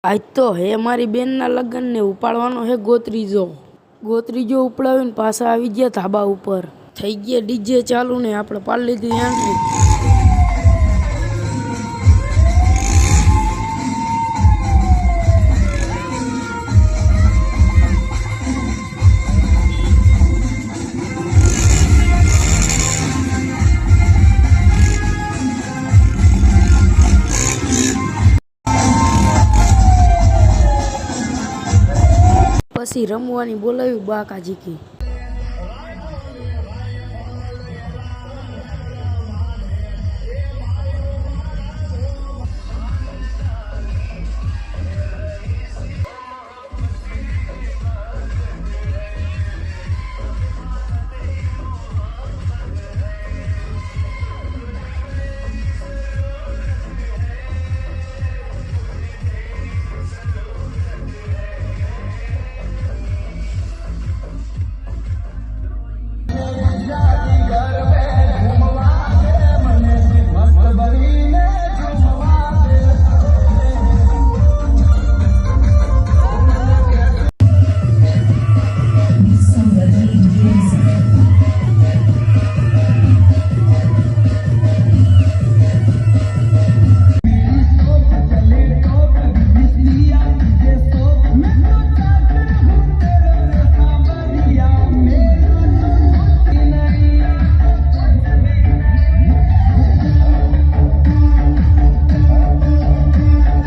આજ તો હે મારી બેનના લગ્નને ઉપાડવાનો હે ગોત્રીજો ઉપડાવીને પાછા આવી ગયા ધાબા ઉપર। થઈ ગયા ડીજે ચાલુ ને આપણે પાડી લીધી એન્ટ્રી। પછી રમવાની બોલાવી બાકાજીકી।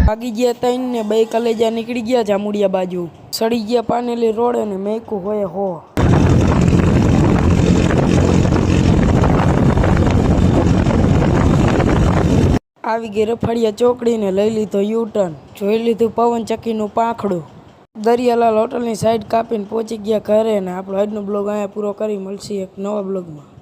ભાગી ગયા તૈન ને બે કલેજા નીકળી ગયા જામુડિયા બાજુ। સડી ગયા પાનેલી રોડ અને મેકું હોય હો। આવી ગઈ રફાડિયા ચોકડી ને લઈ લીધો યુટર્ન। જોઈ લીધું પવન ચક્કીનું પાંખડું। દરિયાલાલ હોટલની સાઈડ કાપીને પહોંચી ગયા ઘરે ને આપણો આજનો બ્લોગ અહીંયા પૂરો કરી। મળશે એક નવા બ્લોગમાં।